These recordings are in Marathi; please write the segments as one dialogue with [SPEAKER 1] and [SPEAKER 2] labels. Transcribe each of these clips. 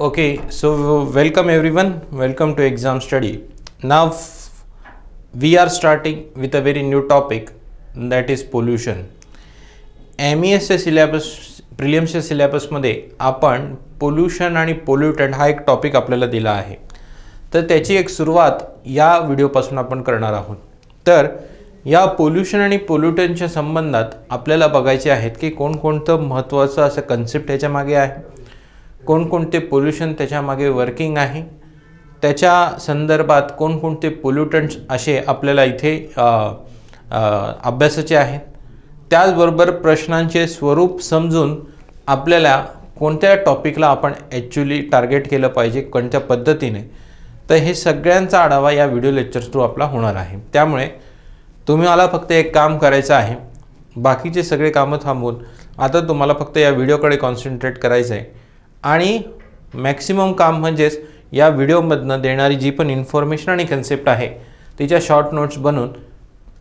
[SPEAKER 1] Okay, so welcome everyone. Welcome to exam study. Now we are starting with a very new topic, that is pollution. MES syllabus प्रिलिम्सच्या सिलेबसमध्ये आपण पोल्यूशन आणि पोल्युटंट हा एक टॉपिक आपल्याला दिला आहे. तर त्याची एक सुरुवात या व्हिडिओपासून आपण करणार आहोत. तर या पोल्यूशन आणि पोल्युटंटच्या संबंधात आपल्याला बघायचे आहेत की कोणकोणतं महत्त्वाचं असं कन्सेप्ट याच्या मागे आहे, कोणकोणते पोल्यूशन त्याच्या मागे वर्किंग आहे, त्याच्या संदर्भात कोणकोणते पोल्युटंट्स असे आपल्याला इथे अभ्यासाचे आहेत. त्याचबरोबर प्रश्नांचे स्वरूप समजून आपल्याला कोणत्या टॉपिकला आपण ॲक्च्युली टार्गेट केलं पाहिजे, कोणत्या पद्धतीने, तर हे सगळ्यांचा आढावा या व्हिडिओ लेक्चर्स थ्रू आपला होणार आहे. त्यामुळे तुम्हाला फक्त एक काम करायचं आहे, बाकीचे सगळे कामं थांबवून आता तुम्हाला फक्त या व्हिडिओकडे कॉन्सन्ट्रेट करायचं आहे आणि मॅक्सिमम काम म्हणजेच या व्हिडिओमधनं देणारी जी पण इन्फॉर्मेशन आणि कन्सेप्ट आहे तिच्या शॉर्ट नोट्स बनवून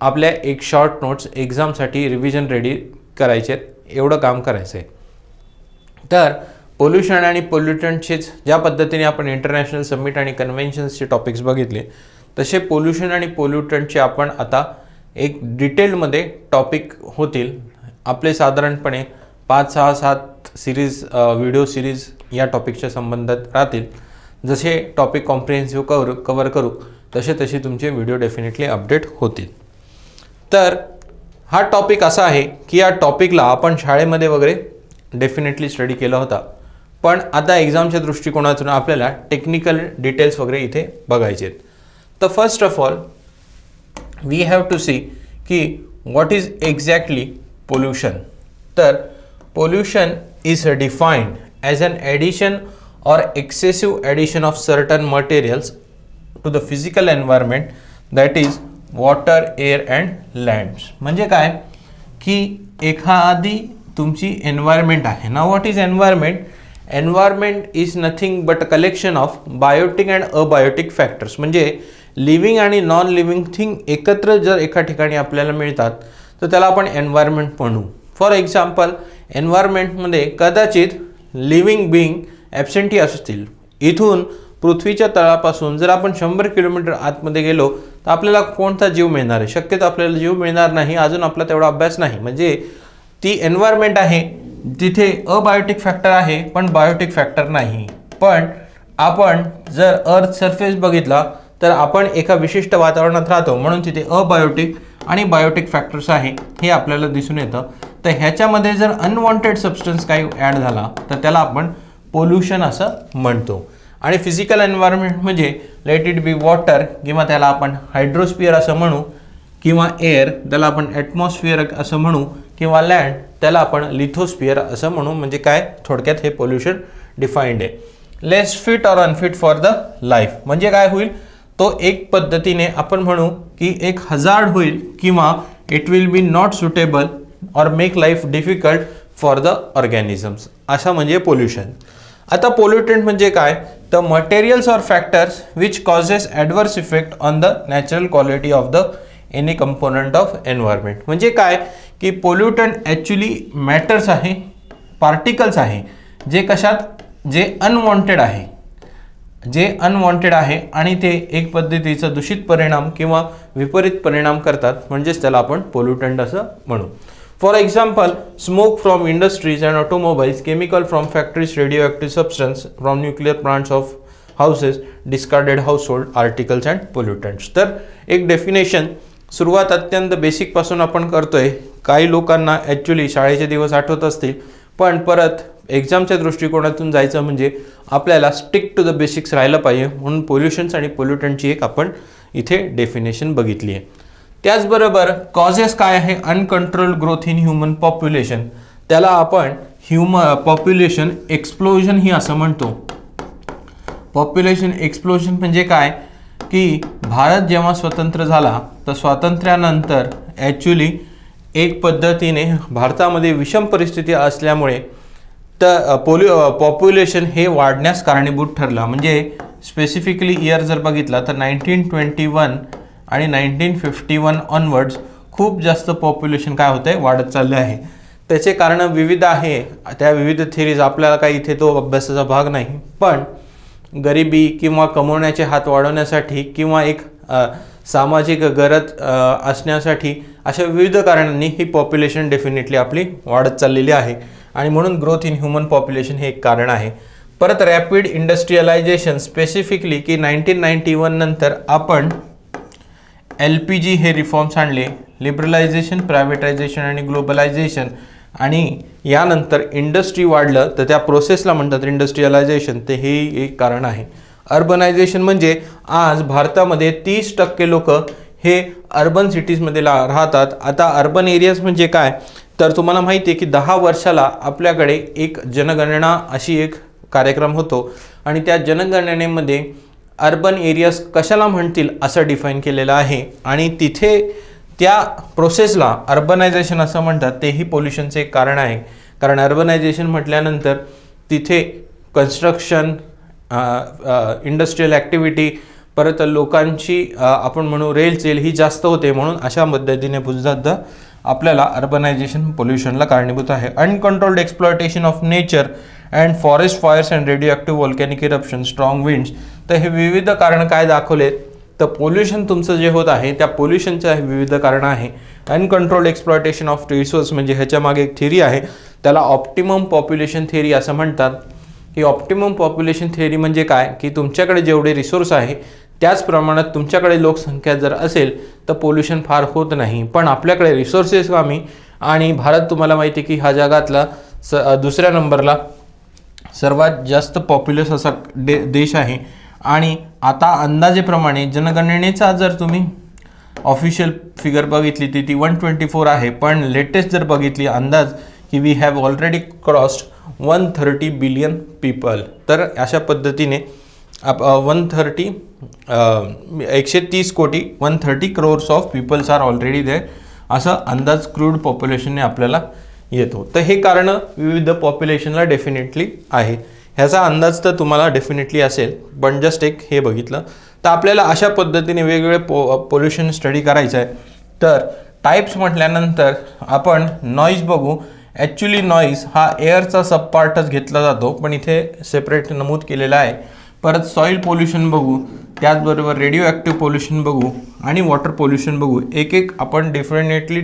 [SPEAKER 1] आपल्या एक शॉर्ट नोट्स एक्झामसाठी रिव्हिजन रेडी करायचे आहेत, एवढं काम करायचं आहे. तर पोल्युशन आणि पोल्युटंटचेच ज्या पद्धतीने आपण इंटरनॅशनल समिट आणि कन्व्हेन्शन्सचे टॉपिक्स बघितले तसे पोल्युशन आणि पोल्युटंटचे आपण आता एक डिटेलमध्ये टॉपिक होतील. आपले साधारणपणे 5, 6, 7 सिरीज व्हिडिओ सिरीज या टॉपिकच्या संबंधात राहतील. जसे टॉपिक कॉम्प्रिहेन्सिव्ह कवर करू तसे तुमचे व्हिडिओ डेफिनेटली अपडेट होतील. तर हा टॉपिक असा आहे की या टॉपिकला आपण शाळेमध्ये वगैरे डेफिनेटली स्टडी केला होता, पण आता एक्झामच्या दृष्टिकोनातून आपल्याला टेक्निकल डिटेल्स वगैरे इथे बघायचे आहेत. तर first of all we have to see की व्हॉट इज एक्झॅक्टली पोल्युशन. तर pollution is defined as an addition or excessive addition of certain materials to the physical environment, that is water, air and lands. म्हणजे काय की एखादी तुमची एन्व्हायरमेंट आहे ना. What is environment? Environment is nothing but a collection of biotic and abiotic factors. म्हणजे लिव्हिंग आणि नॉन लिव्हिंग थिंग एकत्र जर एका ठिकाणी आपल्याला मिळतात तर त्याला आपण एन्व्हायरमेंट म्हणू. फॉर एक्झाम्पल, एन्व्हायरमेंटमध्ये कदाचित लिव्हिंग बिईंग ॲबसेंटी असतील. इथून पृथ्वीच्या तळापासून जर आपण 100 किलोमीटर आतमध्ये गेलो तर आपल्याला कोणता जीव मिळणार आहे? शक्यतो आपल्याला जीव मिळणार नाही, अजून आपला तेवढा अभ्यास नाही. म्हणजे ती एन्व्हायरमेंट आहे तिथे अबायोटिक फॅक्टर आहे पण बायोटिक फॅक्टर नाही. पण आपण जर अर्थ सरफेस बघितला तर आपण एका विशिष्ट वातावरणात राहतो, म्हणून तिथे अबायोटिक आणि बायोटिक फॅक्टर्स आहे हे आपल्याला दिसून येतं. तर ह्याच्यामध्ये जर अनवॉन्टेड सबस्टन्स काही ॲड झाला तर त्याला आपण पोल्युशन असं म्हणतो. आणि फिजिकल एन्व्हायरमेंट म्हणजे लेट इट बी वॉटर किंवा त्याला आपण हायड्रोस्फिअर असं म्हणू, किंवा एअर त्याला आपण ॲटमॉस्फिअर असं म्हणू, किंवा लँड त्याला आपण लिथोस्फिअर असं म्हणू. म्हणजे काय थोडक्यात हे पोल्युशन डिफाईंड आहे. Less fit or unfit for the life म्हणजे काय होईल, तो एक पद्धतीने आपण म्हणू की एक हजार्ड होईल किंवा it will be not suitable or make life difficult for the organisms, असा म्हणजे पोल्युशन. आता पोल्युटंट म्हणजे काय, तर मटेरियल्स और factors which causes adverse effect on the natural quality of the any component of environment. म्हणजे काय की पोल्युटंट ॲक्च्युली मॅटर्स आहे, पार्टिकल्स आहे जे कशात, जे अनवॉन्टेड आहे आणि ते एक पद्धतीचा दूषित परिणाम किंवा विपरीत परिणाम करतात, म्हणजेच त्याला आपण पोल्युटंट असं म्हणू. For example, smoke from industries and automobiles, chemical from factories, radio substance from nuclear plants of houses, discarded household articles and pollutants. तर एक डेफिनेशन सुरुवात अत्यंत बेसिकपासून आपण करतोय. काही लोकांना ॲक्च्युली शाळेचे दिवस आठवत असतील, पण परत एक्झामच्या दृष्टिकोनातून जायचं म्हणजे आपल्याला स्टिक टू द बेसिक्स राहिलं पाहिजे, म्हणून पोल्युशन्स आणि पोल्युटंटची एक आपण इथे डेफिनेशन बघितली आहे. त्याचबरोबर कॉजेस काय आहे, uncontrol growth in human population, त्याला आपण पॉप्युलेशन एक्सप्लोजन ही असं म्हणतो. पॉप्युलेशन एक्सप्लोजन म्हणजे काय की भारत जेव्हा स्वतंत्र झाला तर स्वातंत्र्यानंतर ॲक्च्युली एक पद्धतीने भारतामध्ये विषम परिस्थिती असल्यामुळे तर पॉप्युलेशन हे वाढण्यास कारणीभूत ठरला. म्हणजे स्पेसिफिकली इयर जर बघितला तर 1921 आणि 1951 ऑनवर्ड्स खूप जास्त पॉप्युलेशन काय होतं आहे, वाढत चाललं आहे. त्याचे कारण विविध आहे, त्या विविध थिअरीज आपल्याला काही इथे तो अभ्यासाचा भाग नाही, पण गरिबी किंवा कमवण्याचे हात वाढवण्यासाठी किंवा एक सामाजिक गरज असण्यासाठी अशा विविध कारणांनी ही पॉप्युलेशन डेफिनेटली आपली वाढत चाललेली आहे आणि म्हणून ग्रोथ इन ह्युमन पॉप्युलेशन हे एक कारण आहे. परत रॅपिड इंडस्ट्रियलायझेशन स्पेसिफिकली की 1991 नंतर आपण LPG हे रिफॉर्म्स आणले, लिबरलायझेशन, प्रायव्हेटायझेशन आणि ग्लोबलायझेशन, आणि यानंतर इंडस्ट्री वाढलं तर त्या प्रोसेसला म्हणतात इंडस्ट्रियलायझेशन, ते हे एक कारण आहे. अर्बनायझेशन म्हणजे आज भारतामध्ये 30% लोक हे अर्बन सिटीजमध्ये राहतात. आता अर्बन एरियाज म्हणजे काय तर तुम्हाला माहिती आहे की 10 वर्षाला आपल्याकडे एक जनगणना अशी एक कार्यक्रम होतो आणि त्या जनगणनेमध्ये अर्बन एरियाज कशाला म्हणतील असं डिफाईन केलेलं आहे आणि तिथे त्या प्रोसेसला अर्बनायझेशन असं म्हणतात. तेही पोल्युशनचे एक कारण आहे, कारण अर्बनायझेशन म्हटल्यानंतर तिथे कन्स्ट्रक्शन, इंडस्ट्रियल ॲक्टिव्हिटी, परत लोकांची आपण म्हणू रेलचेल ही जास्त होते, म्हणून अशा पद्धतीने सुद्धा आपल्याला अर्बनायझेशन पोल्युशनला कारणीभूत आहे. Uncontrolled exploitation of nature and forest fires and radio volcanic eruption, strong winds, तर हे विविध कारण काय दाखवलेत तर पोल्युशन तुमचं जे होत आहे त्या पोल्युशनच्या विविध कारणं आहे. अनकंट्रोल्ड एक्सप्लॉयटेशन ऑफ रिसोर्स म्हणजे ह्याच्या मागे एक थिअरी आहे, त्याला ऑप्टिमम पॉप्युलेशन थिअरी असं म्हणतात. ही ऑप्टिमम पॉप्युलेशन थिअरी म्हणजे काय की तुमच्याकडे जेवढे रिसोर्स आहे त्याच प्रमाणात तुमच्याकडे लोकसंख्या जर असेल तर पोल्युशन फार होत नाही, पण आपल्याकडे रिसोर्सेस कमी आणि भारत तुम्हाला माहिती आहे की हा जगातला दुसऱ्या नंबरला सर्वात जास्त पॉप्युलस असा देश आहे. आणि आता अंदाजेप्रमाणे जनगणनेचा जर तुम्ही ऑफिशियल फिगर बघितली ती 124 आहे, पण लेटेस्ट जर बघितली अंदाज की we have already crossed 130 billion people. तर अशा पद्धतीने 130 कोटी 130 crores of peoples are already there असा अंदाज क्रूड पॉप्युलेशनने आपल्याला येतो. तर हे कारण विविध पॉप्युलेशनला डेफिनेटली आहे, ह्याचा अंदाज तर तुम्हाला डेफिनेटली असेल, पण जस्ट एक हे बघितलं तर आपल्याला अशा पद्धतीने वेगवेगळे पोल्युशन स्टडी करायचं आहे. तर टाईप्स म्हटल्यानंतर आपण नॉईज बघू. ॲक्च्युली नॉईज हा एअरचा सब पार्टच घेतला जातो, पण इथे सेपरेट नमूद केलेला आहे. परत सॉईल पोल्युशन बघू, त्याचबरोबर रेडिओ ॲक्टिव्ह पोल्युशन बघू आणि वॉटर पोल्युशन बघू. एक एक आपण डेफिनेटली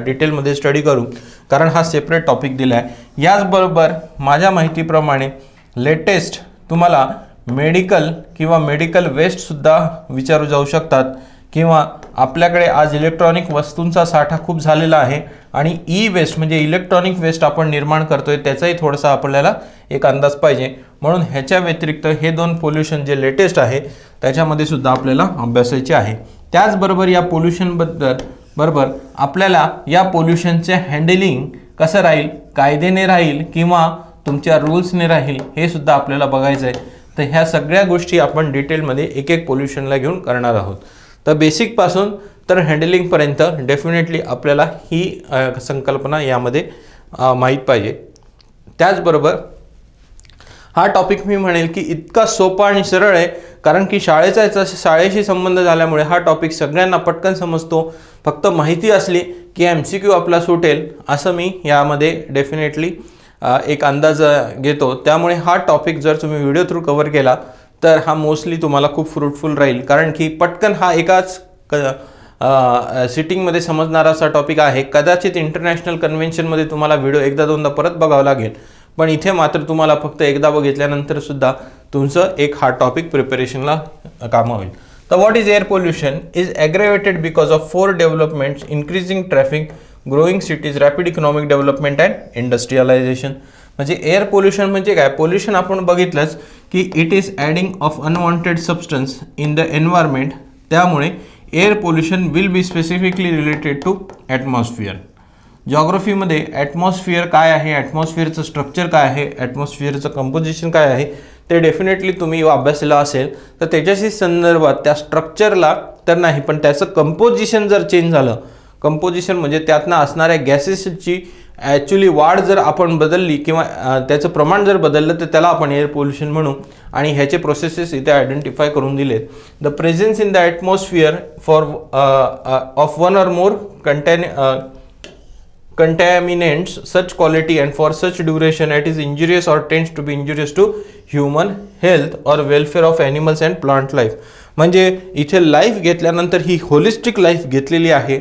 [SPEAKER 1] डिटेलमध्ये स्टडी करू, कारण हा सेपरेट टॉपिक दिला आहे. याचबरोबर माझ्या माहितीप्रमाणे लेटेस्ट तुम्हाला मेडिकल किंवा मेडिकल वेस्टसुद्धा विचारू जाऊ शकतात, किंवा आपल्याकडे आज इलेक्ट्रॉनिक वस्तूंचा साठा खूप झालेला आहे आणि ई वेस्ट म्हणजे इलेक्ट्रॉनिक वेस्ट आपण निर्माण करतोय त्याचाही थोडासा आपल्याला एक अंदाज पाहिजे. म्हणून ह्याच्या व्यतिरिक्त हे दोन पोल्युशन जे लेटेस्ट आहे त्याच्यामध्ये सुद्धा आपल्याला अभ्यासायचे आहे. त्याचबरोबर या पोल्युशनबरोबर आपल्याला या पोल्युशनचे हँडलिंग कसं राहील, कायद्याने राहील किंवा तुमच्या रूल्सने राहील, हे सुद्धा आपल्याला बघायचं आहे. तर ह्या सगळ्या गोष्टी आपण डिटेलमध्ये एक एक पोल्युशनला घेऊन करणार आहोत. तर बेसिकपासून तर हँडलिंगपर्यंत डेफिनेटली आपल्याला ही संकल्पना यामध्ये माहीत पाहिजे. त्याचबरोबर हा टॉपिक मी म्हणेल की इतका सोपा आणि सरळ आहे, कारण की शाळेशी संबंध झाल्यामुळे हा टॉपिक सगळ्यांना पटकन समजतो. फक्त माहिती असली की MCQ आपला सुटेल असं मी यामध्ये डेफिनेटली एक अंदाज घेतो. त्यामुळे हा टॉपिक जर तुम्ही व्हिडिओ थ्रू कव्हर केला तर हा मोस्टली तुम्हाला खूप फ्रुटफुल राहील, कारण की पटकन हा एकाच सिटिंगमध्ये समजणारा असा टॉपिक आहे. कदाचित इंटरनॅशनल कन्व्हेन्शनमध्ये तुम्हाला व्हिडिओ एकदा दोनदा परत बघावा लागेल, पण इथे मात्र तुम्हाला फक्त एकदा बघितल्यानंतर सुद्धा तुमचं एक हा टॉपिक प्रिपरेशनला कामं होईल. तर what is air pollution is aggravated because of 4 developments, increasing traffic, growing cities, rapid economic development and industrialisation. म्हणजे एअर पोल्युशन म्हणजे काय, पोल्युशन आपण बघितलंच की it is adding of unwanted substance in the environment. त्यामुळे air pollution will be specifically related to atmosphere. जॉग्रफीमध्ये ॲटमॉस्फिअर काय आहे, ॲटमॉस्फिअरचं स्ट्रक्चर काय आहे, ॲटमॉस्फिअरचं कंपोजिशन काय आहे ते डेफिनेटली तुम्ही अभ्यासलेलं असेल. तर त्याच्याशी संदर्भात त्या स्ट्रक्चरला तर नाही, पण त्याचं कंपोजिशन जर चेंज झालं, कंपोजिशन म्हणजे त्यातनं असणाऱ्या गॅसेसची ॲक्च्युली वाढ जर आपण बदलली किंवा त्याचं प्रमाण जर बदललं तर त्याला आपण एअर पोल्युशन म्हणू. आणि ह्याचे प्रोसेसेस इथे आयडेंटिफाय करून दिलेत. The presence in the atmosphere for of one or more contaminants such quality and for such duration it is injurious or tends to be injurious to human health or welfare of animals and plant life. म्हणजे इथे लाईफ घेतल्यानंतर ही होलिस्टिक लाईफ घेतलेली आहे.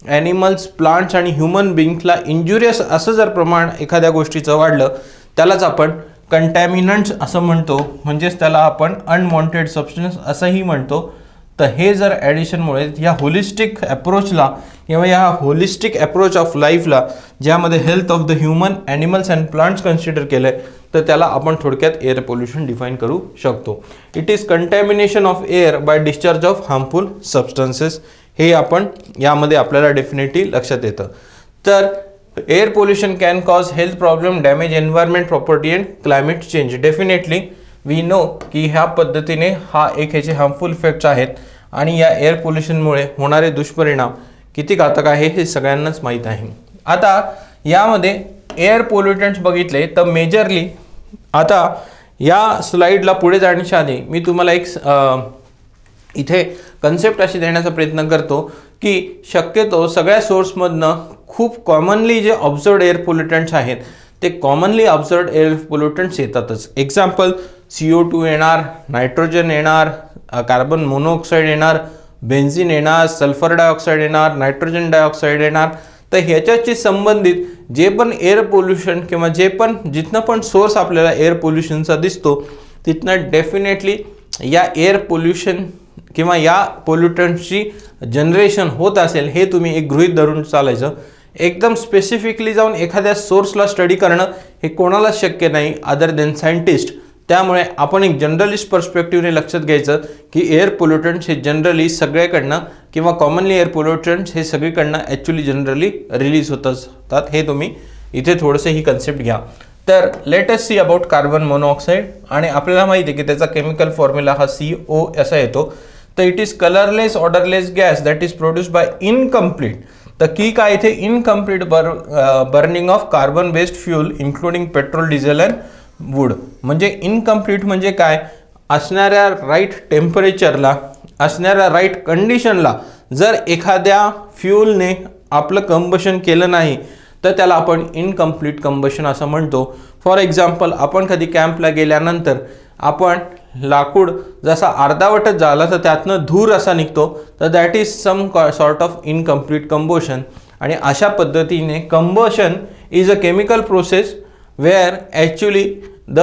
[SPEAKER 1] ॲनिमल्स, प्लांट्स आणि ह्युमन बिंगला इंजुरियस असं जर प्रमाण एखाद्या गोष्टीचं वाढलं त्यालाच आपण कंटॅमिनंट्स असं म्हणतो, म्हणजेच त्याला आपण अनवॉन्टेड सबस्टन्स असंही म्हणतो. तर हे जर ॲडिशनमुळे या होलिस्टिक अप्रोचला किंवा या होलिस्टिक अप्रोच ऑफ लाईफला ज्यामध्ये health of the human, animals and plants consider केलं आहे तर त्याला आपण थोडक्यात एअर पोल्युशन डिफाईन करू शकतो. It is contamination of air by discharge of harmful substances. हे आपण यामध्ये आपल्याला डेफिनेटली लक्षात येतं. तर air pollution can cause health problem, damage environment property and climate change. Definitely we know की ह्या पद्धतीने हा एक ह्याचे हार्मफुल इफेक्ट्स आहेत आणि या एअर पोल्युशनमुळे होणारे दुष्परिणाम किती घातक आहे हे सगळ्यांनाच माहीत आहे. आता यामध्ये एअर पोल्युटंट्स बघितले तर मेजरली आता या स्लाईडला पुढे जाण्याच्या आधी मी तुम्हाला एक इथे कन्सेप्ट अशी देण्याचा प्रयत्न करतो की शक्यतो सगळ्या सोर्समधनं खूप कॉमनली जे ऑब्झर्वड एअर पोल्युटंट्स आहेत ते कॉमनली ऑब्झर्वड एअर पोल्युटंट्स येतातच. एक्झाम्पल CO2 येणार, नायट्रोजन येणार, कार्बन मोनोऑक्साईड येणार, बेन्झिन येणार, सल्फर डायऑक्साईड येणार, नायट्रोजन डायऑक्साईड येणार. तर ह्याच्याशी संबंधित जे पण एअर पोल्युशन किंवा जे पण जिथनं पण सोर्स आपल्याला एअर पोल्युशनचा दिसतो तिथनं डेफिनेटली या एअर पोल्युशन किंवा या पोल्युटंट्सची जनरेशन होत असेल हे तुम्ही एक गृहीत धरून चालायचं. एकदम स्पेसिफिकली जाऊन एखाद्या सोर्सला स्टडी करणं हे कोणालाच शक्य नाही अदर देन सायंटिस्ट. त्यामुळे आपण एक जनरलिस्ट पर्स्पेक्टिव्हने लक्षात घ्यायचं की एअर पोल्युटंट्स हे जनरली सगळ्याकडनं किंवा कॉमनली एअर पोल्युटंट्स हे सगळीकडनं ॲक्च्युली जनरली रिलीज होत असतात. हे तुम्ही इथे थोडंसं ही कन्सेप्ट घ्या. तर let us see about carbon monoxide. आणि आपल्याला माहिती आहे की त्याचा केमिकल फॉर्म्युला हा CO असा येतो. तर it is colourless odourless gas that is produced by incomplete. तर की काय इथे incomplete burning of carbon based fuel including petrol, diesel and wood. म्हणजे इनकम्प्लीट म्हणजे काय, असणाऱ्या राईट टेम्परेचरला, असणाऱ्या राईट कंडिशनला जर एखाद्या फ्यूलने आपलं कंबशन केलं नाही तर त्याला आपण इनकम्प्लीट कंबशन असं म्हणतो. फॉर एक्झाम्पल आपण कधी कॅम्पला गेल्यानंतर आपण लाकूड जसा अर्धावटच झाला तर त्यातनं धूर असा निघतो तर that is some sort of incomplete combustion. आणि अशा पद्धतीने combustion is a chemical process where actually the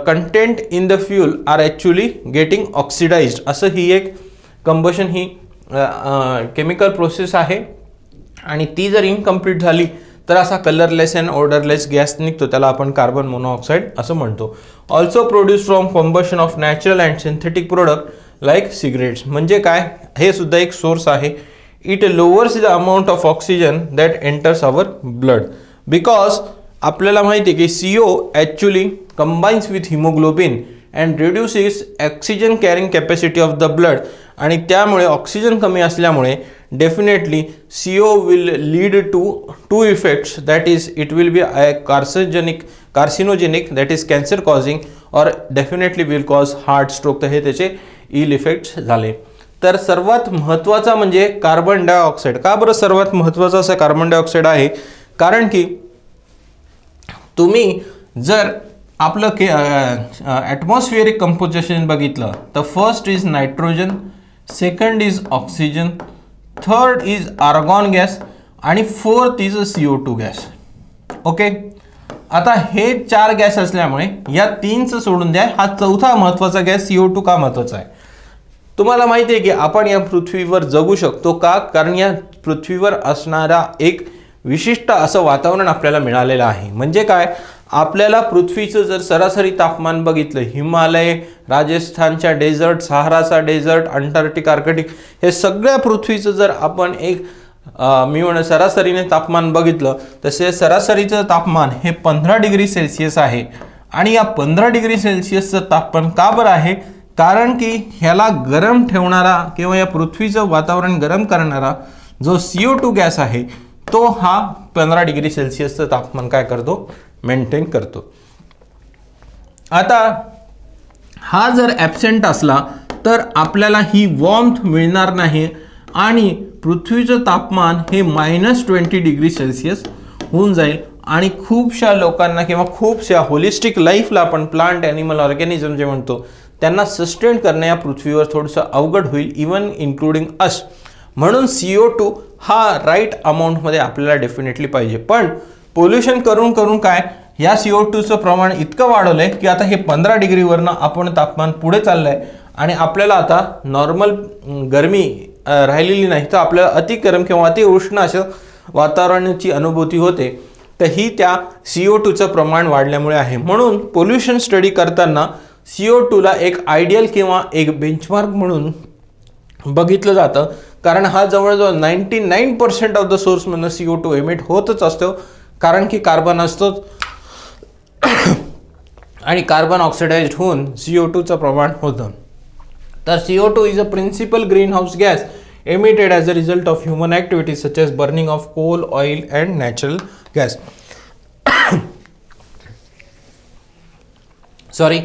[SPEAKER 1] content in the fuel are actually getting oxidised. असं ही एक कंबशन ही केमिकल प्रोसेस आहे आणि ती जर इनकम्प्लीट झाली तर असा कलरलेस अँड ऑर्डरलेस गॅस निघतो, त्याला आपण कार्बन मोनोऑक्साईड असं म्हणतो. Also produce from combustion of natural and synthetic product like cigarettes. म्हणजे काय, हे सुद्धा एक सोर्स आहे. It lowers the amount of oxygen that enters our blood because आपल्याला माहिती आहे की CO actually combines with haemoglobin and reduces oxygen carrying capacity of the blood. आणि त्यामुळे ऑक्सिजन कमी असल्यामुळे definitely CO will lead to to effects. That is it will be carcinogenic that is cancer causing और definitely will cause heart stroke. तर हे त्याचे इल इफेक्ट्स झाले. तर सर्वात महत्त्वाचा म्हणजे कार्बन डायऑक्साईड. का बरं सर्वात महत्त्वाचा असा कार्बन डायऑक्साईड आहे, कारण की तुम्ही जर आपलं ॲटमॉस्फिअरिक कंपोजिशन बघितलं तर first is nitrogen, second is oxygen, third is argon gas आणि fourth is CO2 gas. Okay, आता हे 4 गॅस असल्यामुळे या 3चं सोडून द्या, हा चौथा महत्त्वाचा गॅस CO2 का महत्त्वाचा आहे. तुम्हाला माहिती आहे की आपण या पृथ्वीवर जगू शकतो का, कारण या पृथ्वीवर असणारा एक विशिष्ट असं वातावरण आपल्याला मिळालेलं आहे. म्हणजे काय, आपल्याला पृथ्वीचं जर सरासरी तापमान बघितलं, हिमालय, राजस्थानच्या डेझर्ट, सहाराचा डेझर्ट, अंटार्क्टिक, आर्कटिक हे सगळ्या पृथ्वीचं जर आपण एक सरासरीने तापमान बघितलं तसे सरासरीचं तापमान हे 15 डिग्री सेल्सिअस आहे. आणि या 15 डिग्री सेल्सिअसचं तापमान का बरं आहे, कारण की ह्याला गरम ठेवणारा किंवा या पृथ्वीचं वातावरण गरम करणारा जो CO2 गॅस आहे तो हा 15 डिग्री सेल्सिअसचं तापमान काय करतो, मेंटेन करतो. आता हा जर ॲब्सेंट असला तर आपल्याला ही वॉर्मथ मिळणार नाही आणि पृथ्वीचं तापमान हे -20 डिग्री सेल्सिअस होऊन जाईल आणि खूपशा लोकांना किंवा खूपशा होलिस्टिक लाईफला आपण प्लांट ॲनिमल ऑर्गॅनिझम जे म्हणतो त्यांना सस्टेन करणं या पृथ्वीवर थोडंसं अवघड होईल, इवन इन्क्लुडिंग अस. म्हणून CO2 हा राईट अमाऊंटमध्ये आपल्याला डेफिनेटली पाहिजे. पण पोल्युशन करून करून काय या CO2चं प्रमाण इतकं वाढवलं आहे की आता हे 15 डिग्रीवरनं आपण तापमान पुढे चाललं आहे आणि आपल्याला आता नॉर्मल गरमी राहिलेली नाही, तर आपल्याला अति गरम किंवा अति उष्ण असं वातावरणाची अनुभूती होते. तर ही त्या CO2चं प्रमाण वाढल्यामुळे आहे. म्हणून पोल्युशन स्टडी करताना CO2ला एक आयडियल किंवा एक बेंचमार्क म्हणून बघितलं जातं, कारण हा जवळजवळ 99% ऑफ द सोर्समधून CO2 एमिट होतच असतो, कारण की कार्बन असतोच आणि कार्बन ऑक्सिडाइज्ड होऊन CO2चं प्रमाण होतं. तर CO2 is a principal green house gas emitted as a result of human activities such as burning of coal, oil and natural gas. Sorry.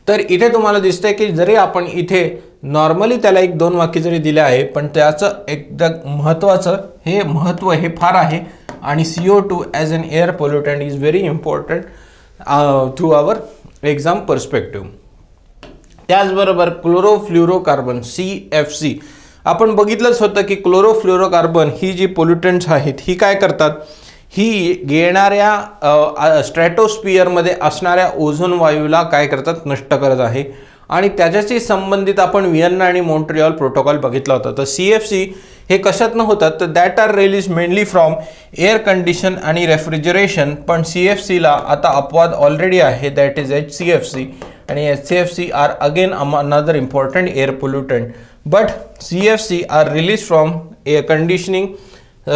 [SPEAKER 1] तर इथे तुम्हाला दिसतंय की जरी आपण इथे नॉर्मली त्याला 1-2 वाक्य जरी दिले आहे, पण त्याचं एकदम महत्त्वाचं हे महत्त्व हे फार आहे आणि CO2 as an air pollutant is very important through our exam perspective. त्याचबरोबर क्लोरोफ्ल्युरोकार्बन CFC आपण बघितलंच होतं की क्लोरोफ्ल्युरोकार्बन ही जी पोल्युटंट्स आहेत ही काय करतात, ही येणाऱ्या स्ट्रॅटोस्फिअरमध्ये असणाऱ्या ओझोन वायूला काय करतात, नष्ट करत आहे. आणि त्याच्याशी संबंधित आपण व्हिएन्ना आणि मॉन्ट्रियल प्रोटोकॉल बघितला होता. तर CFC हे कशातनं होतात, तर that are release mainly from air condition आणि रेफ्रिजरेशन. पण CFCला आता अपवाद ऑलरेडी आहे, दॅट इज HCFC आणि HCFC are again another important air pollutant. But CFC are release from air conditioning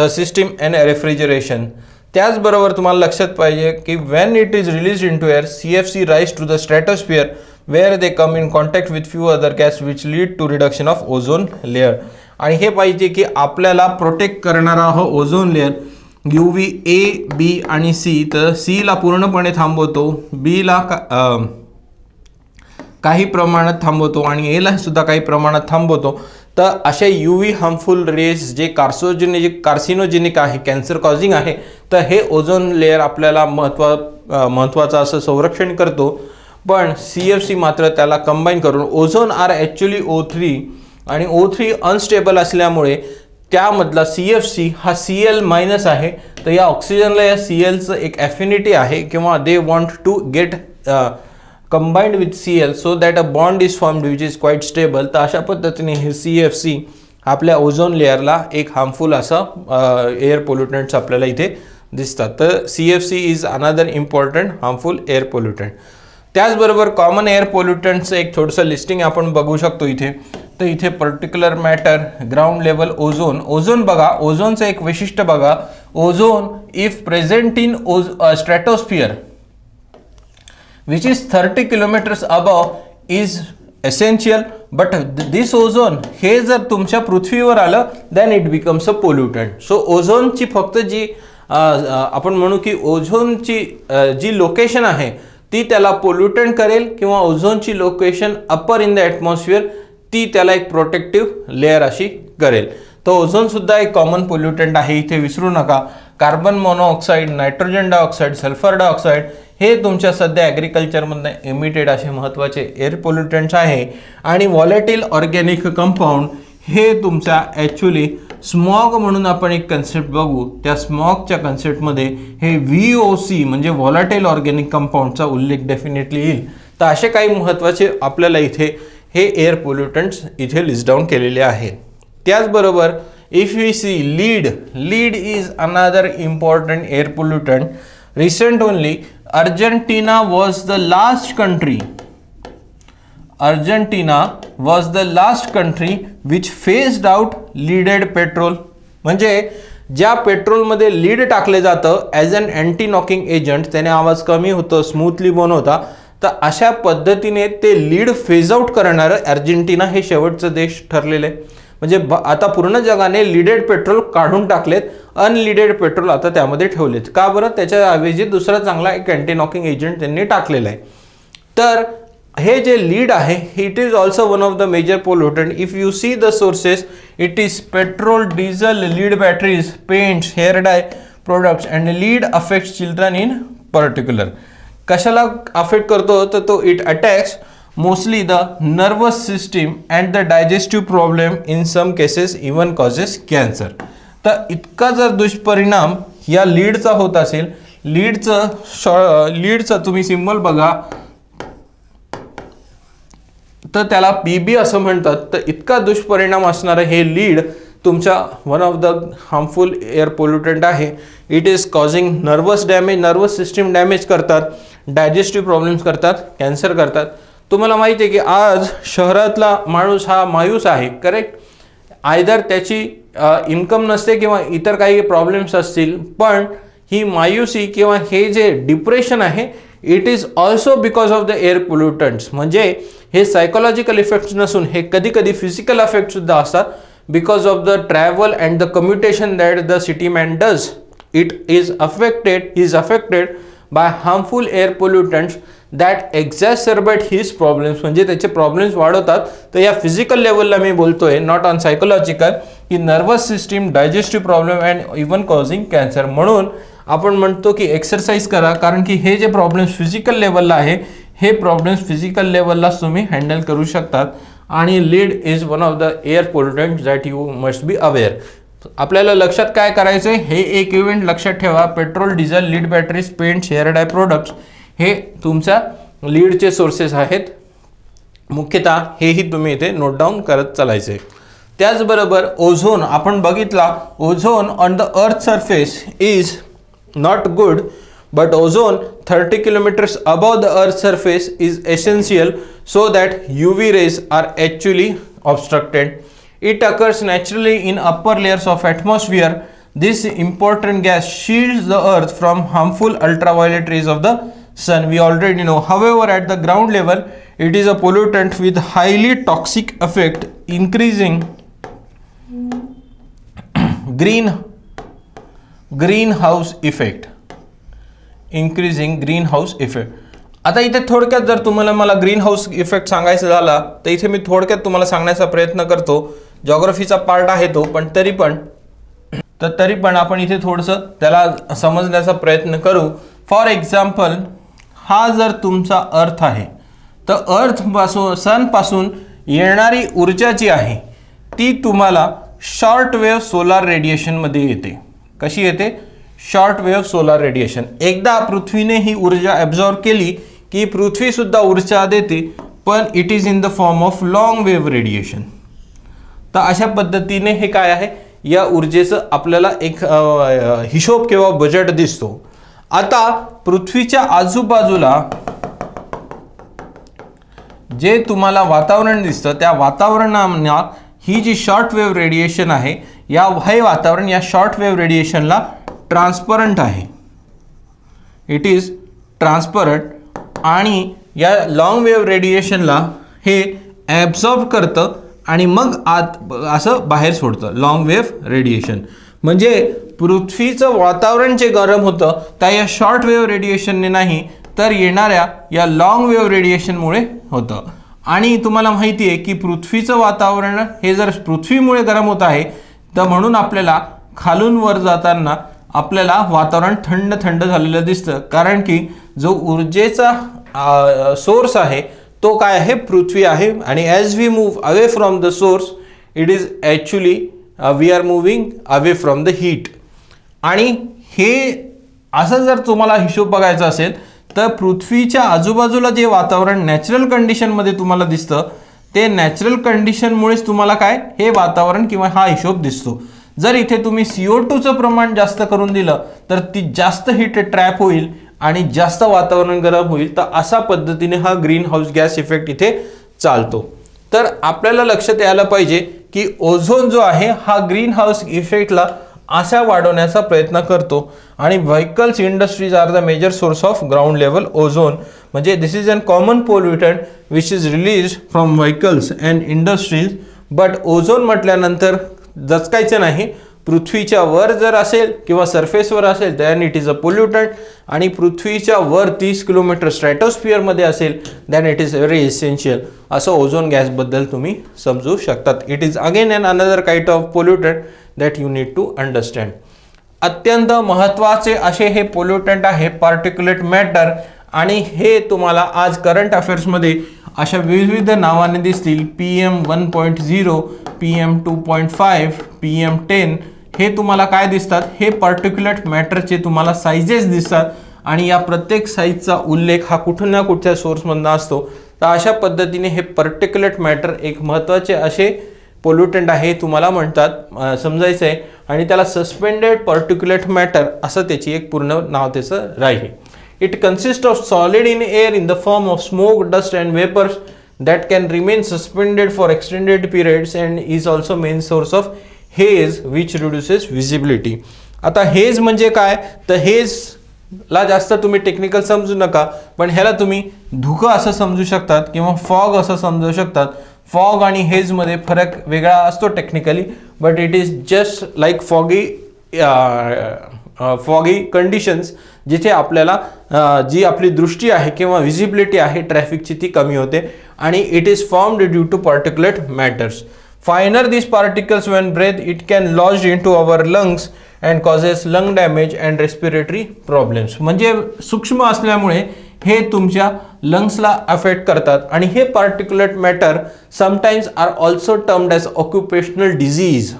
[SPEAKER 1] system and refrigeration. त्याचबरोबर तुम्हाला लक्षात पाहिजे की when it is release in to air CFC rise to the stratosphere where they come in contact with few other gas which lead to reduction of ozone layer. आणि हे पाहिजे की आपल्याला प्रोटेक्ट करणारा हा ozone layer UV A, B आणि C. तर Cला पूर्णपणे थांबवतो, Bला काही प्रमाणात थांबवतो आणि Aला सुद्धा काही प्रमाणात थांबवतो. तर असे UV हार्मफुल रेज जे कार्सिनोजेनिक आहे, कॅन्सर कॉझिंग आहे, तर हे ओझोन लेअर आपल्याला महत्त्वाचं असं संरक्षण करतो. पण CFC मात्र त्याला कंबाईन करून ओझोन आर ॲक्च्युली O3 आणि O3 अनस्टेबल असल्यामुळे त्यामधला CFC हा Cl- आहे. तर या ऑक्सिजनला या Clचं एक ॲफिनिटी आहे किंवा they want to get combined with Cl so that a bond is formed which is quite stable. तर अशा पद्धतीने हे CFC आपल्या ओझोन लेअरला एक हार्मफुल असं एअर पोल्युटंट्स आपल्याला इथे दिसतात. तर CFC is another important harmful air pollutant. त्याचबरोबर कॉमन एअर पोल्युटंट्सचं एक थोडंसं लिस्टिंग आपण बघू शकतो इथे. तर इथे particular matter, ground level ozone. Ozone बघा, ओझोनचं एक वैशिष्ट्य बघा, ozone if present in stratosphere which is 30 kilometers above is essential, but this ozone हे जर तुमच्या पृथ्वीवर आलं then it becomes a pollutant. So ओझोनची फक्त जी आपण म्हणू की ओझोनची जी लोकेशन आहे ती त्याला पोल्युटंट करेल किंवा ओझोनची location upper in the atmosphere ती त्याला एक प्रोटेक्टिव्ह लेअर अशी करेल. तर ओझोन सुद्धा एक कॉमन पोल्युटंट आहे, इथे विसरू नका. Carbon monoxide, nitrogen dioxide, sulphur dioxide हे तुमच्या सध्या ॲग्रिकल्चरमधनं एमिटेड असे महत्त्वाचे एअर पोल्युटंट्स आहे. आणि व्हॉलेटाईल ऑर्गॅनिक कंपाऊंड हे तुमच्या ॲक्च्युली स्मॉग म्हणून आपण एक कन्सेप्ट बघू. त्या स्मॉगच्या कन्सेप्टमध्ये हे VOC म्हणजे व्हॉलेटाईल ऑर्गॅनिक कंपाऊंडचा उल्लेख डेफिनेटली येईल. तर असे काही महत्त्वाचे आपल्याला इथे हे एअर पोल्युटंट्स इथे लिस्ट डाऊन केलेले आहेत. त्याचबरोबर if we see lead is another important air pollutant. Recent only Argentina was the last country which phased out leaded petrol. म्हणजे ज्या पेट्रोलमध्ये लीड टाकले जातं as an anti knocking agent, त्याने आवाज कमी होतो, स्मूथली बर्न होता. तर अशा पद्धतीने ते लीड फेज आउट करणारं अर्जेंटिना हे शेवटचं देश ठरलेलं आहे. म्हणजे आता पूर्ण जगाने लीडेड पेट्रोल काढून टाकलेत, अनलीडेड पेट्रोल आता त्यामध्ये ठेवलेत. का बरं? त्याच्या ऐवजी दुसरा चांगला एक अँटी नॉकिंग एजंट त्यांनी टाकलेला आहे. तर हे जे लीड आहे it is also one of the major pollutant. If you see the sources it is petrol, diesel, lead batteries, paints, hair dye, products and lead affects children in particular. कशाला अफेक्ट करतो तर तो it attacks mostly the nervous system and the digestive problem in some cases even causes cancer. तर इतका जर दुष्परिणाम या लीडचा होत असेल, लीडचं तुम्ही सिम्बॉल बघा तर त्याला पीबी असं म्हणतात. तर इतका दुष्परिणाम असणारं हे लीड तुमच्या one of the harmful air pollutant आहे. It is causing nervous damage, nervous system damage करतात, डायजेस्टिव्ह प्रॉब्लेम्स करतात, कॅन्सर करतात. तुम्हाला माहिती आहे की आज शहरातला माणूस हा मायूस आहे, करेक्ट. आयदर त्याची इन्कम नसते किंवा इतर काही प्रॉब्लेम्स असतील, पण ही मायूसी किंवा हे जे डिप्रेशन आहे it is also because of the air pollutants. म्हणजे हे सायकोलॉजिकल इफेक्ट्स नसून हे कधी कधी फिजिकल इफेक्ट सुद्धा असतात. Because of the travel and the commutation that the city man does, it is affected by harmful air pollutants that exacerbate his problems. म्हणजे त्याचे प्रॉब्लेम्स वाढवतात. तर या फिजिकल लेवलला मी बोलतोय, नॉट ऑन सायकोलॉजिकल, की nervous system, digestive problem and even causing cancer. म्हणून आपण म्हणतो की एक्सरसाइज करा, कारण की हे जे प्रॉब्लेम्स फिजिकल लेवलला आहे हे प्रॉब्लेम्स फिजिकल लेवललाच तुम्ही हँडल करू शकतात. आणि lead is one of the air pollutant that you must be aware. आपल्याला लक्षात काय करायचं आहे, हे एक इव्हेंट लक्षात ठेवा. Petrol, diesel, lead batteries, paint, share dye products हे तुमच्या लीडचे सोर्सेस आहेत मुख्यतः. हेही तुम्ही इथे नोट डाऊन करत चालायचे. त्याचबरोबर ओझोन आपण बघितला, ozone on the earth surface is not good, but ozone 30 kilometers above the earth surface is essential so that UV rays are actually obstructed. It occurs naturally in upper layers of atmosphere. This important gas shields the earth from harmful ultraviolet rays of the sun. We already know. However, at the ground level it is a pollutant with highly toxic effect, increasing greenhouse effect. आता इथे थोडक्यात जर तुम्हाला मला ग्रीनहाऊस इफेक्ट सांगायचं झाला तर इथे मी थोडक्यात तुम्हाला सांगण्याचा प्रयत्न करतो. जॉग्राफीचा पार्ट आहे तो, पण तरी पण आपण इथे थोडंसं त्याला समजण्याचा प्रयत्न करू. फॉर एक्झाम्पल, हा जर तुमचा अर्थ आहे तर अर्थपासून, सनपासून येणारी ऊर्जा जी आहे ती तुम्हाला शॉर्ट वेव्ह सोलार रेडिएशनमध्ये येते. कशी येते? Short wave solar radiation. एकदा पृथ्वीने ही ऊर्जा ॲब्झॉर्ब केली की पृथ्वी सुद्धा ऊर्जा देते, पण it is in the form of long wave radiation. तर अशा पद्धतीने हे काय आहे, या ऊर्जेचं आपल्याला एक हिशोब किंवा बजेट दिसतो. आता पृथ्वीच्या आजूबाजूला जे तुम्हाला वातावरण दिसतं त्या वातावरणाला ही जी शॉर्ट वेव्ह रेडिएशन आहे, हे वातावरण या शॉर्ट वेव्ह रेडिएशनला ट्रान्सपरंट आहे. It is transparent. आणि या लॉंग वेव्ह रेडिएशनला हे ॲब्झॉर्ब करतं आणि मग आत असं बाहेर सोडतं. लॉंग वेव्ह रेडिएशन म्हणजे पृथ्वीचं वातावरण जे गरम होतं त्या या शॉर्ट वेव्ह रेडिएशनने नाही तर येणाऱ्या या लॉंग वेव्ह रेडिएशनमुळे होतं. आणि तुम्हाला माहिती आहे की पृथ्वीचं वातावरण हे जर पृथ्वीमुळे गरम होत आहे तर म्हणून आपल्याला खालून वर जाताना आपल्याला वातावरण थंड थंड झालेलं दिसतं, कारण की जो ऊर्जेचा सोर्स आहे तो काय आहे, पृथ्वी आहे. आणि as we move away from the source it is actually we are moving away from the heat. आणि हे असं जर तुम्हाला हिशोब बघायचा असेल तर पृथ्वीच्या आजूबाजूला जे वातावरण नॅचरल कंडिशनमध्ये तुम्हाला दिसतं ते नॅचरल कंडिशनमुळेच तुम्हाला काय हे वातावरण किंवा हा हिशोब दिसतो. जर इथे तुम्ही CO2चं प्रमाण जास्त करून दिलं तर ती जास्त हीट ट्रॅप होईल आणि जास्त वातावरण गरम होईल. तर अशा पद्धतीने हा ग्रीन हाऊस गॅस इफेक्ट इथे चालतो. तर आपल्याला लक्षात यायला पाहिजे की ओझोन जो आहे हा ग्रीन हाऊस इफेक्टला असा वाढवण्याचा प्रयत्न करतो. आणि vehicles industries are the major source of ground level ozone. म्हणजे this is an common pollutant which is release from vehicles and industries. But ozone म्हटल्यानंतर दचकायचं नाही. पृथ्वीच्या वर जर असेल किंवा सरफेसवर असेल then it is a pollutant. आणि पृथ्वीच्या वर 30 किलोमीटर स्ट्रॅटोस्फिअरमध्ये असेल then it is very essential. असं ओझोन गॅसबद्दल तुम्ही समजू शकतात. It is again an another kind of pollutant that you need to understand. अत्यंत महत्त्वाचे असे हे पोल्युटंट आहे पार्टिक्युलेट मॅटर, आणि हे तुम्हाला आज करंट अफेअर्समध्ये अशा विविध नावाने दिसतील. PM 1.0, PM 2.5, PM 10 हे तुम्हाला काय दिसतात, हे पार्टिक्युलेट मॅटरचे तुम्हाला साइजेस दिसतात, आणि या प्रत्येक साईजचा उल्लेख हा कुठून ना कुठच्या सोर्समधून असतो. तर अशा पद्धतीने हे पार्टिक्युलेट मॅटर एक महत्त्वाचे असे पोल्युटंट आहे तुम्हाला म्हणतात समजायचं आहे, आणि त्याला सस्पेंडेड पार्टिक्युलेट मॅटर असं त्याची एक पूर्ण नाव त्याचं राहील. It consists of solid in air in the form of smoke, dust and vapors that can remain suspended for extended periods and is also main source of haze which reduces visibility. आता हेज म्हणजे काय, तर हेज ला जास्त तुम्ही टेक्निकल समजू नका, पण ह्याला तुम्ही धुकं असं समजू शकतात किंवा फॉग असं समजू शकतात. फॉग आणि हेज मध्ये फरक वेगळा असतो technically, but it is just like foggy conditions जिथे आपल्याला जी आपली दृष्टी आहे किंवा विजिबिलिटी आहे ट्रॅफिकची ती कमी होते, आणि it is formed due to particulate matters. Finer these particles when breathed, it can lodge into our lungs and causes lung damage and respiratory problems. म्हणजे सूक्ष्म असल्यामुळे हे तुमच्या लंग्सला अफेक्ट करतात, आणि हे particulate matter sometimes are also termed as occupational disease.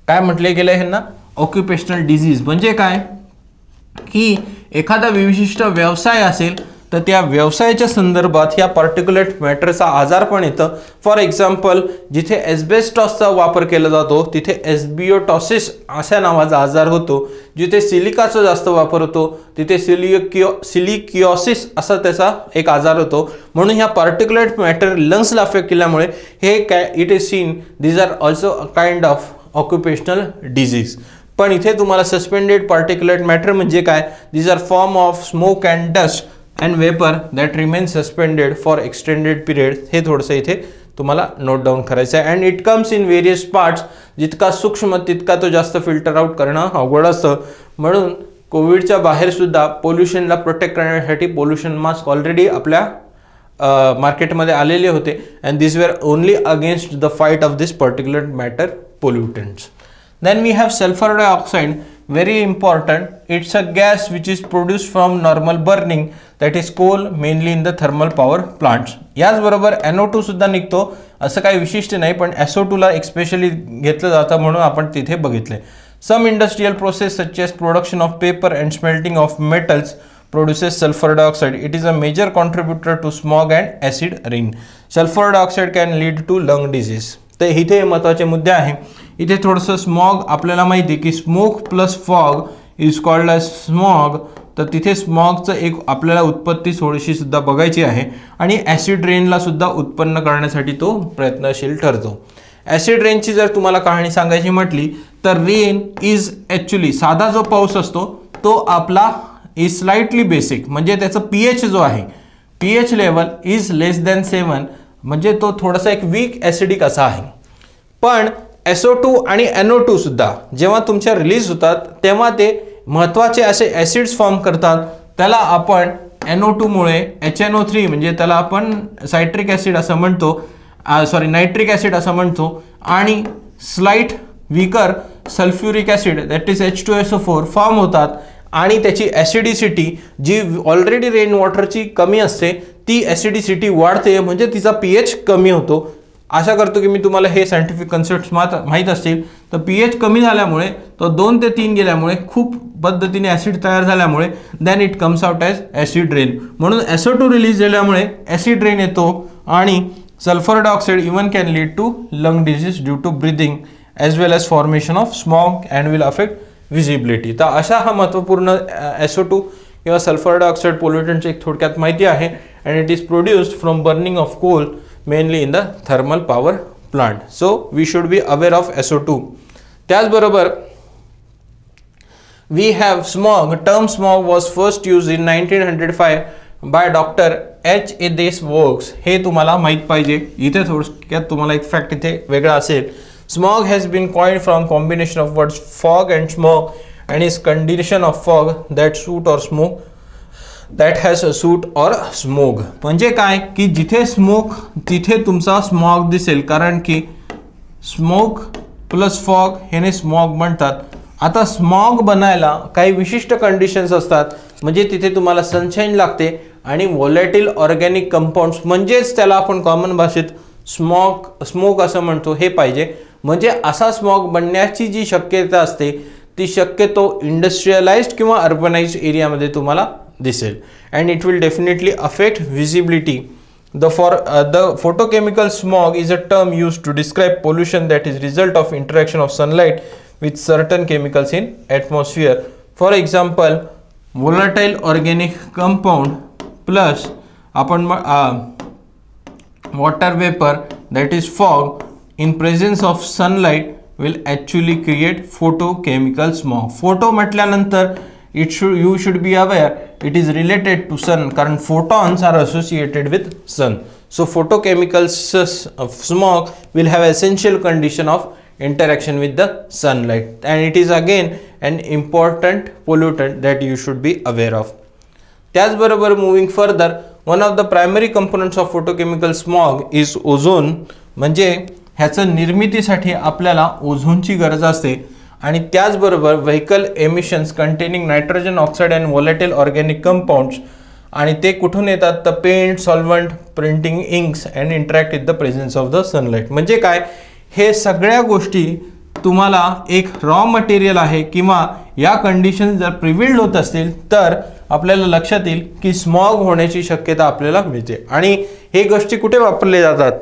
[SPEAKER 1] काय म्हटले गेले आहे ना, ऑक्युपेशनल डिझीज म्हणजे काय की एखादा विशिष्ट व्यवसाय असेल तर त्या व्यवसायाच्या संदर्भात या पार्टिक्युलेट मॅटरचा आजार पण येतं. फॉर एक्झाम्पल, जिथे एस्बेस्टॉसचा वापर केला जातो तिथे एस्बिओटॉसिस अशा नावाचा आजार होतो. जिथे सिलिकाचा जास्त वापर होतो तिथे सिलिकियोसिस असा त्याचा एक आजार होतो. म्हणून ह्या पार्टिक्युलेट मॅटर लंग्सला अफेक्ट केल्यामुळे हे it is seen these are also a kind of occupational disease. पण इथे तुम्हाला सस्पेंडेड पार्टिक्युलेट मॅटर म्हणजे काय, these are form of smoke and dust and vapor that remain suspended for extended period. हे थोडंसं इथे तुम्हाला नोट डाऊन करायचं आहे. And it comes in various parts. जितका सूक्ष्म तितका तो जास्त फिल्टर आउट करणं अवघड असतं. म्हणून कोविडच्या बाहेर सुद्धा पोल्युशनला प्रोटेक्ट करण्यासाठी पोल्युशन मास्क ऑलरेडी आपल्या मार्केटमध्ये आलेले होते, and this were only against the fight of this particular matter pollutants. Then we have sulfur dioxide, very important. It's a gas which is produced from normal burning, that is coal, mainly in the thermal power plants. याचबरोबर NO2 सुद्धा निघतो. असं काही विशिष्ट नाही, पण SO2 ला एक्स्पेशली घेतलं जातं म्हणून आपण तिथे बघितले. Some industrial process such as production of paper and smelting of metals produces sulfur dioxide. It is a major contributor to smog and acid rain. Sulfur dioxide can lead to lung disease. तर इथे महत्त्वाचे मुद्दे आहे. इथे थोडंसं स्मॉग आपल्याला माहिती आहे की smoke plus fog is called as smog. तर तिथे स्मॉगचं एक आपल्याला उत्पत्ती थोडीशी सुद्धा बघायची आहे, आणि ॲसिड रेनला सुद्धा उत्पन्न करण्यासाठी तो प्रयत्नशील ठरतो. ॲसिड रेनची जर तुम्हाला कहाणी सांगायची म्हटली तर रेन इज ॲक्च्युली साधा जो पाऊस असतो तो आपला इज स्लाइटली बेसिक, म्हणजे त्याचं pH जो आहे pH level is less than 7, म्हणजे तो थोडासा एक वीक ॲसिडिक असा आहे. पण SO2 आणि NO2 सुद्धा जेव्हा तुमच्या रिलीज होतात तेव्हा ते महत्त्वाचे असे ॲसिड्स फॉर्म करतात. त्याला आपण NO2 मुळे HNO3 म्हणजे त्याला आपण सायट्रिक ॲसिड असं म्हणतो, नायट्रिक ॲसिड असं म्हणतो, आणि slight weaker sulphuric acid that is H2SO4 form होतात, आणि त्याची ॲसिडिसिटी जी ऑलरेडी रेन वॉटरची कमी असते ती ॲसिडिसिटी वाढते, म्हणजे तिचा pH कमी होतो. आशा करतो की मी तुम्हाला हे सायंटिफिक कन्सेप्ट माहीत असतील. तर pH कमी झाल्यामुळे तो 2 ते 3 गेल्यामुळे खूप पद्धतीने ॲसिड तयार झाल्यामुळे then it comes out as acid rain. म्हणून SO2 रिलीज झाल्यामुळे ॲसिड रेन येतो, आणि sulphur dioxide even can lead to lung disease due to breathing as well as formation of smog and will affect visibility. तर अशा हा महत्त्वपूर्ण SO2 किंवा सल्फर डायऑक्साईड पोल्युटंटची एक थोडक्यात माहिती आहे. And it is produced from burning of coal mainly in the thermal power plant. So we should be aware of SO2. त्याचबरोबर we have smog. Term smog was first used in 1905 by Dr. H.A. Des-Voeux. हे तुम्हाला माहित पाहिजे. इथे थोडक्यात तुम्हाला एक फॅक्ट इथे वेगळा असेल. Smog has been coined from combination of words fog and smog and is condition of fog that soot or smoke that has a soot or smog. म्हणजे काय की जिथे स्मोक तिथे तुमचा स्मॉग दिसेल, कारण की स्मोक प्लस फॉग ह्याने स्मॉग म्हणतात. आता स्मॉग बनायला काही विशिष्ट कंडिशन्स असतात, म्हणजे तिथे तुम्हाला सनशाईन लागते आणि व्होलॅटिल ऑर्गॅनिक कंपाऊंड्स म्हणजेच त्याला आपण कॉमन भाषेत स्मोक असं म्हणतो हे पाहिजे. म्हणजे असा स्मॉग बनण्याची जी शक्यता असते ती शक्यतो इंडस्ट्रियलाइज्ड किंवा अर्बनाइज्ड एरियामध्ये तुम्हाला दिसेल. And it will definitely affect visibility. The photochemical smog is a term used to describe pollution that is result of interaction of sunlight with certain chemicals in atmosphere. For example, volatile organic compound plus upon water vapor, that is fog, in presence of sunlight will actually create photochemical smog. Photo म्हटल्यानंतर you should be aware it is related to sun, कारण photons are associated with sun. So photochemical smog will have essential condition of interaction with the sunlight, and it is again an important pollutant that you should be aware of. त्याचबरोबर moving further, one of the primary components of photochemical smog is ozone. म्हणजे ह्याचं निर्मितीसाठी आपल्याला ओझोनची गरज असते. आणि त्याचबरोबर vehicle emissions containing nitrogen oxide and volatile organic compounds, आणि ते कुठून येतात तर paint, solvent, printing inks and interact with the presence of the sunlight. म्हणजे काय, हे सगळ्या गोष्टी तुम्हाला एक रॉ मटेरियल आहे किंवा या कंडिशन जर प्रिव्हेल्ड होत असतील तर आपल्याला लक्षात येईल की स्मॉग होण्याची शक्यता आपल्याला मिळते. आणि हे गोष्टी कुठे वापरले जातात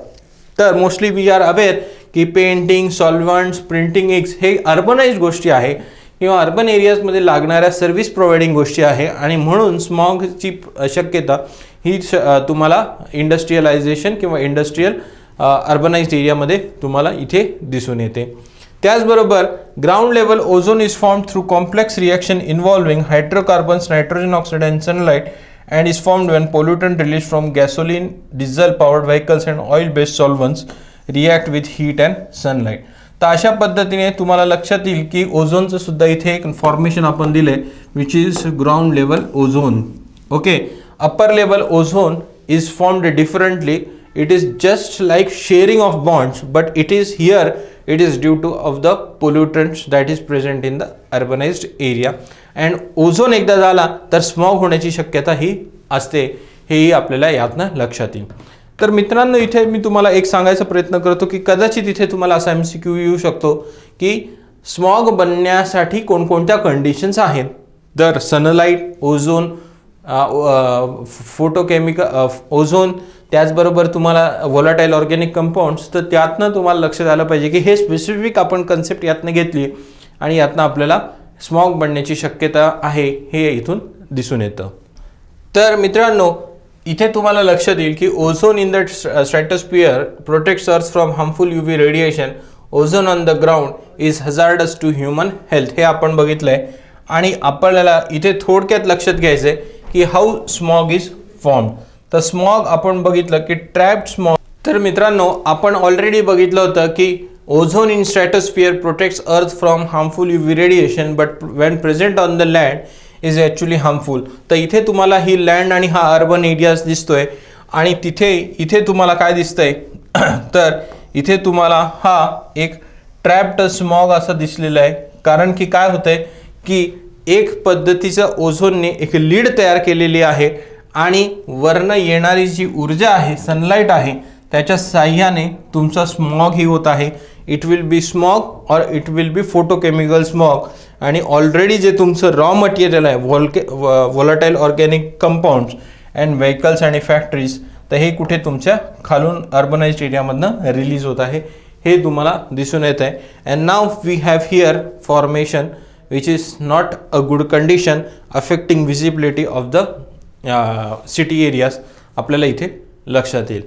[SPEAKER 1] तर मोस्टली वी आर अवेअर की पेंटिंग, सॉल्वंट्स, प्रिंटिंग इंक्स हे अर्बनाइज्ड गोष्टी आहे किंवा अर्बन एरियाजमध्ये लागणाऱ्या सर्व्हिस प्रोव्हाइडिंग गोष्टी आहे. आणि म्हणून स्मॉगची शक्यता ही तुम्हाला इंडस्ट्रियलायझेशन किंवा इंडस्ट्रियल अर्बनाइज्ड एरियामध्ये तुम्हाला इथे दिसून येते. त्याचबरोबर ground level ozone is formed through complex reaction involving hydrocarbons, nitrogen oxide and sunlight, and is formed when pollutant released from gasoline, diesel powered vehicles and oil based solvents react with heat and sunlight. तर अशा पद्धतीने तुम्हाला लक्षात येईल की ओझोनचं सुद्धा इथे एक फॉर्मेशन आपण दिले which is ground level ozone. Okay, upper level ozone is formed differently. It is just like sharing of bonds, but it is here, it is due to of the pollutants that is present in the urbanized area. And ozone एकदा झाला तर स्मॉग होण्याची शक्यता ही असते, हेही आपल्याला यातनं लक्षात येईल. तर मित्रांनो, इथे मी तुम्हाला एक सांगायचा प्रयत्न करतो की कदाचित इथे तुम्हाला असा MCQ येऊ शकतो की स्मॉग बनण्यासाठी कोणकोणत्या कंडिशन्स आहेत. तर सनलाइट, ओझोन, फोटोकेमिकल ओझोन, त्याचबरोबर तुम्हाला व्होलाटाइल ऑर्गॅनिक कंपाऊंड्स. तर त्यातनं तुम्हाला लक्षात आलं पाहिजे की हे स्पेसिफिक आपण कन्सेप्ट यातनं घेतली आणि यातनं आपल्याला स्मॉग बनण्याची शक्यता आहे हे इथून दिसून येतं. तर मित्रांनो, इथे तुम्हाला लक्षात येईल की ozone in the stratosphere protects earth from harmful UV radiation. Ozone on the ground is hazardous to human health, हे आपण बघितलंय. आणि आपल्याला इथे थोडक्यात लक्षात घ्यायचंय की हाऊ स्मॉग इज फॉर्म्ड. तर स्मॉग आपण बघितलं की ट्रॅप्ड स्मॉग. तर मित्रांनो, आपण ऑलरेडी बघितलं होतं की ozone in stratosphere protects earth from harmful UV radiation but when present on the land is actually harmful. तर इथे तुम्हाला ही लँड आणि हा अर्बन एरियाज दिसतोय आणि इथे तुम्हाला काय दिसतंय तर इथे तुम्हाला हा एक ट्रॅप्ड स्मॉग असा दिसलेला आहे. कारण की काय होतंय की एक पद्धतीचं ओझोनने एक लीड तयार केलेली आहे आणि वरनं येणारी जी ऊर्जा आहे, सनलाईट आहे, त्याच्या साह्याने तुमचा स्मॉग ही होत आहे. इट विल बी स्मॉग और it will B photochemical smog. आणि ऑलरेडी जे तुमचं रॉ मटेरियल आहे व्होलाटाइल ऑर्गॅनिक कंपाऊंड्स अँड व्हेकल्स आणि फॅक्टरीज, तर हे कुठे तुमच्या खालून अर्बनाइज्ड एरियामधनं रिलीज होत आहे हे तुम्हाला दिसून येत आहे. And now we have here formation which is not a good condition affecting visibility of the city areas आपल्याला इथे लक्षात येईल.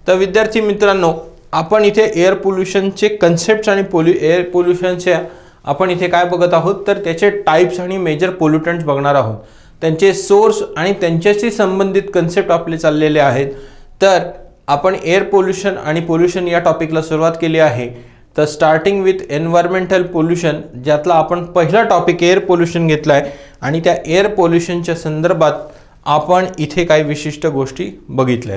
[SPEAKER 1] तर विद्यार्थी मित्रांनो, आपण इथे एअर पोल्युशनचे कन्सेप्ट्स आणि एअर पोल्युशनच्या आपण इथे काय बघत आहोत तर त्याचे टाइप्स आणि मेजर पोल्युटंट्स बघणार आहोत. त्यांचे सोर्स आणि त्यांच्याशी संबंधित कन्सेप्ट आपले चाललेले आहेत. तर आपण एअर पोल्युशन आणि पोल्युशन या टॉपिकला सुरुवात केली आहे. तर स्टार्टिंग विथ एन्व्हायरमेंटल पोल्युशन, ज्यातला आपण पहिला टॉपिक एअर पोल्युशन घेतला आहे आणि त्या एअर पोल्युशनच्या संदर्भात आपण इथे काही विशिष्ट गोष्टी बघितल्या.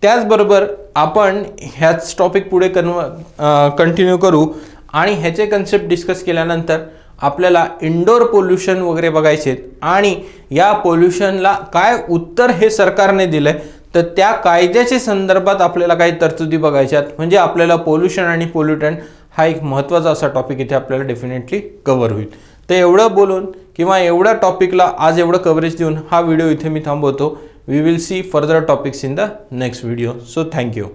[SPEAKER 1] त्याचबरोबर आपण ह्याच टॉपिक पुढे कंटिन्यू करू आणि ह्याचे कन्सेप्ट डिस्कस केल्यानंतर आपल्याला इंडोर पोल्युशन वगैरे बघायचे आणि या पोल्युशनला काय उत्तर हे सरकारने दिलंय, तर त्या कायद्याच्या संदर्भात आपल्याला काही तरतुदी बघायच्यात. म्हणजे आपल्याला पोल्युशन आणि पोल्युटंट हा एक महत्त्वाचा असा टॉपिक इथे आपल्याला डेफिनेटली कव्हर होईल. तर एवढं बोलून किंवा एवढ्या टॉपिकला आज एवढं कव्हरेज देऊन हा व्हिडिओ इथे मी थांबवतो. We will see further topics in the next video. So thank you.